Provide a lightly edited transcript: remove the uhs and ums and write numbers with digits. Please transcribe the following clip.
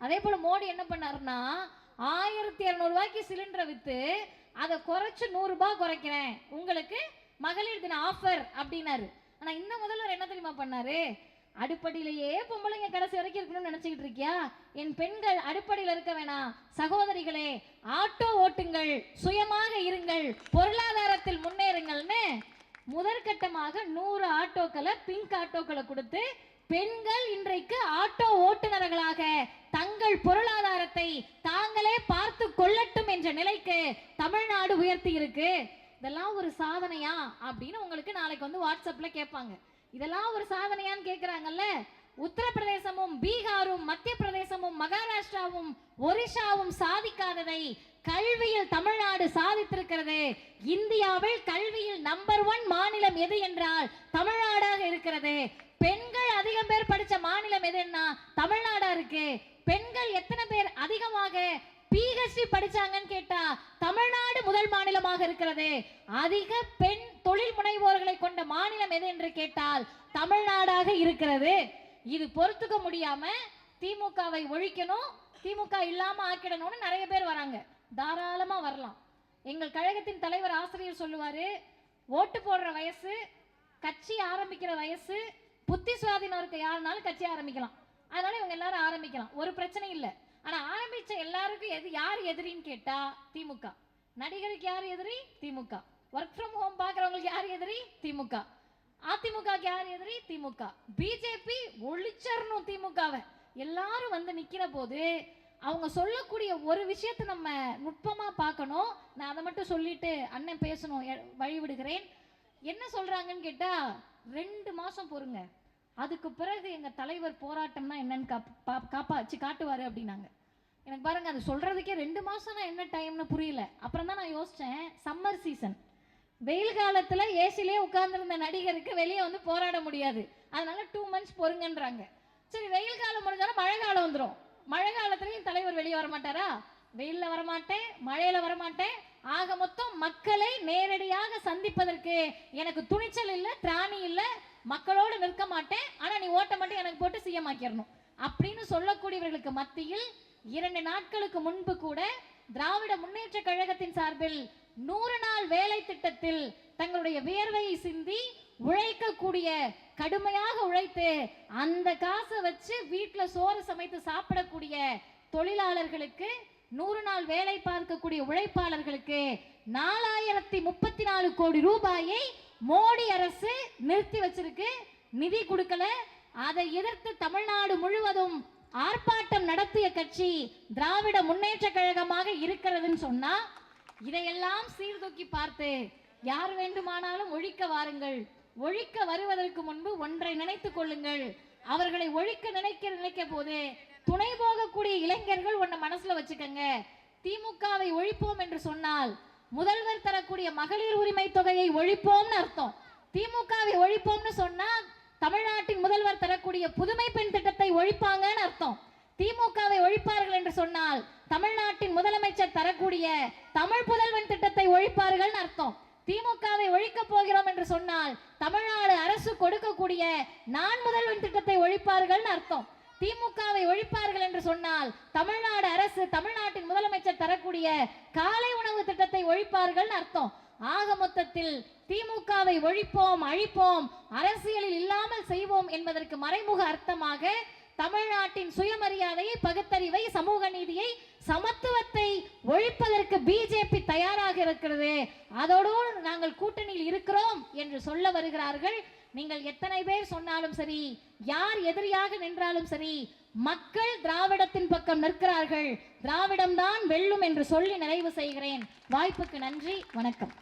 அதே போல மோடி என்ன பண்ணாருன்னா 1200 ரூபாய்க்கு சிலிண்டரை வித்து அதை குறைச்சு 100 ரூபாய் குறைக்கிறேன், உங்களுக்கு மகளிர் தின ஆஃபர் அப்படின்னாரு. ஆனா இந்த முதல்வர் என்ன தெரியுமா பண்ணாரு? அடுப்படியிலேயே பொம்பளைங்க கடைசி வரைக்கும் இருக்கணும்னு நினைச்சுக்கிட்டு இருக்கியா? என் பெண்கள் அடுப்படியில் இருக்க வேணாம், சகோதரிகளே ஆட்டோ ஓட்டுங்கள், சுயமாக இருங்கள், பொருளாதாரத்தில் முன்னேறுங்கள்னு முதற்கட்டமாக 100 ஆட்டோக்களை, பிங்க் ஆட்டோக்களை கொடுத்து பெண்கள் இன்றைக்கு ஆட்டோ ஓட்டுநர்களாக தங்கள் பொருளாதாரத்தை தாங்களே பார்த்து கொள்ளட்டும் என்ற நிலைக்கு தமிழ்நாடு உயர்த்தி இருக்கு. இதெல்லாம் ஒரு சாதனையா அப்படின்னு உங்களுக்கு நாளைக்கு வந்து வாட்ஸ்அப்ல கேட்பாங்க. இதெல்லாம் ஒரு சாதனையான்னு கேட்கிறாங்கல்ல. உத்தரப்பிரதேசமும் பீகாரும் மத்திய பிரதேசமும் மகாராஷ்டிராவும் ஒரிசாவும் சாதிக்காததை கல்வியில் தமிழ்நாடு சாதித்திருக்கிறது. இந்தியாவில் கல்வியில் நம்பர் 1 மாநிலம் எது என்றால் தமிழ்நாடாக இருக்கிறது. பெண்கள் அதிகம் பேர் படிச்ச மாநிலம் எதுன்னா தமிழ்நாடா இருக்கு. பெண்கள் எத்தனை பேர் அதிகமாக பிஹெச்டி படிச்சாங்கன்னு கேட்டா தமிழ்நாடு முதல் மாநிலமாக இருக்கிறது. அதிக பெண் தொழில் முனைவோர்களை கொண்ட மாநிலம் எது என்று கேட்டால் தமிழ்நாடாக இருக்கிறது. இது பொறுத்துக்க முடியாம திமுகவை ஒழிக்கணும், திமுக இல்லாம ஆக்கிடணும்னு நிறைய பேர் வராங்க. தாராளமா வரலாம். எங்கள் கழகத்தின் தலைவர் ஆசிரியர் சொல்லுவாரு, ஓட்டு போடுற வயசு, கட்சி ஆரம்பிக்கிற வயசு, புத்தி சுவாதீனம் இருக்க யாருனாலும் கட்சி ஆரம்பிக்கலாம். அதனால இவங்க எல்லாரும் ஆரம்பிக்கலாம், ஒரு பிரச்சனை இல்லை. ஆனா ஆரம்பிச்ச எல்லாருக்கும் யார் எதிரின்னு கேட்டா திமுக. நடிகருக்கு யார் எதிரி? திமுக. ஒர்க் ஃப்ரம் ஹோம் பாக்குறவங்களுக்கு யார் எதிரி? திமுக. அதிமுக யார் எதிரி? திமுக. பிஜேபி ஒழிச்சரணும் திமுகவை. எல்லாரும் வந்து நிக்கிற போது அவங்க சொல்லக்கூடிய ஒரு விஷயத்தை நம்ம நுட்பமா பார்க்கணும். நான் அதை மட்டும் சொல்லிட்டு அண்ணன் பேசணும் வழி விடுகிறேன். என்ன சொல்றாங்கன்னு கேட்டா 2 மாசம் பொறுங்க, அதுக்கு பிறகு எங்க தலைவர் போராட்டம்னா என்னன்னு காப்பாச்சு காட்டுவாரு அப்படின்னாங்க. எனக்கு பாருங்க, அது சொல்றதுக்கே 2 மாசம்னா என்ன டைம்னு புரியல. அப்புறம் தான் நான் யோசிச்சேன், சம்மர் சீசன், வெயில் காலத்துல ஏசிலே உட்கார்ந்துருந்த நடிகருக்கு வெளியே வந்து போராட முடியாது, அதனால 2 months பொறுங்கன்றாங்க. சரி, வெயில் காலம் முடிஞ்சாலும் மழை காலம் வந்துடும். மழை காலத்துலயும் தலைவர் வெளியே வர மாட்டாரா? வெயில்ல வரமாட்டேன், மழையில வரமாட்டேன், ஆக மொத்தம் மக்களை நேரடியாக சந்திப்பதற்கு எனக்கு துணிச்சல் இல்லை, திராணி இல்லை, மக்களோடு நிற்க மாட்டேன், ஆனா நீ ஓட்ட மட்டும் எனக்கு போட்டு சிஎம் ஆக்கிடணும் அப்படின்னு சொல்லக்கூடியவர்களுக்கு மத்தியில் 2 நாட்களுக்கு முன்பு கூட திராவிட முன்னேற்ற கழகத்தின் சார்பில் 100 நாள் வேலை திட்டத்தில் தங்களுடைய வியர்வையை சிந்தி உழைக்கக்கூடிய, கடுமையாக உழைத்து அந்த காசை வச்சு வீட்டுல சோறு சமைத்து சாப்பிடக்கூடிய தொழிலாளர்களுக்கு, 100 நாள் வேலை பார்க்கக்கூடிய உழைப்பாளர்களுக்கு 4034 கோடி ரூபாயை மோடி அரசு நிறுத்தி வச்சிருக்கு, நிதி கொடுக்கல. அதை எதிர்த்து தமிழ்நாடு முழுவதும் ஆர்ப்பாட்டம் நடத்திய கட்சி திராவிட முன்னேற்ற கழகமாக இருக்கிறதுன்னு சொன்னா, இதையெல்லாம் சீர்தூக்கி பார்த்து யார் வேண்டுமானாலும் ஒழிக்க வாருங்கள். ஒழிக்க வருவதற்கு முன்பு ஒன்றை நினைத்துக் கொள்ளுங்கள், அவர்களை ஒழிக்க நினைக்க போது துணை போகக்கூடிய இளைஞர்கள் ஒன்ன மனசுல வச்சுக்கங்க. திமுகவை ஒழிப்போம் என்று சொன்னால் முதல்வர் தரக்கூடிய மகளிர் உரிமை தொகையை ஒழிப்போம்னு அர்த்தம். திமுகவை ஒழிப்போம்னு சொன்னா தமிழ்நாட்டின் முதல்வர் தரக்கூடிய புதுமை பெண் திட்டத்தை ஒழிப்பாங்கன்னு அர்த்தம். திமுகவை ஒழிப்பார்கள் என்று சொன்னால் தமிழ்நாட்டின் முதலமைச்சர் தரக்கூடிய தமிழ் புதல்வன் திட்டத்தை ஒழிப்பார்கள் அர்த்தம். திமுகவை ஒழிக்க போகிறோம் என்று சொன்னால் தமிழ்நாடு அரசு கொடுக்கக்கூடிய நான் முதல்வன் திட்டத்தை ஒழிப்பார்கள் அர்த்தம். திமுகவை ஒழிப்பார்கள் என்று சொன்னால் தமிழ்நாடு அரசு, தமிழ்நாட்டின் முதலமைச்சர் தரக்கூடிய காலை உணவு திட்டத்தை ஒழிப்பார்கள் அர்த்தம். ஆக மொத்தத்தில் திமுகவை ஒழிப்போம், அழிப்போம், அரசியலில் இல்லாமல் செய்வோம் என்பதற்கு மறைமுக அர்த்தமாக தமிழ்நாட்டின் சுயமரியாதையை, பகுத்தறிவை, சமூக நீதியை, சமத்துவத்தை ஒழிப்பதற்கு பிஜேபி தயாராக இருக்கிறது. அதோடு நாங்கள் கூட்டணியில் இருக்கிறோம் என்று சொல்ல வருகிறார்கள். நீங்கள் எத்தனை பேர் சொன்னாலும் சரி, யார் எதிரியாக நின்றாலும் சரி, மக்கள் திராவிடத்தின் பக்கம் நிற்கிறார்கள். திராவிடம் தான் வெல்லும் என்று சொல்லி நிறைவு செய்கிறேன். வாய்ப்புக்கு நன்றி, வணக்கம்.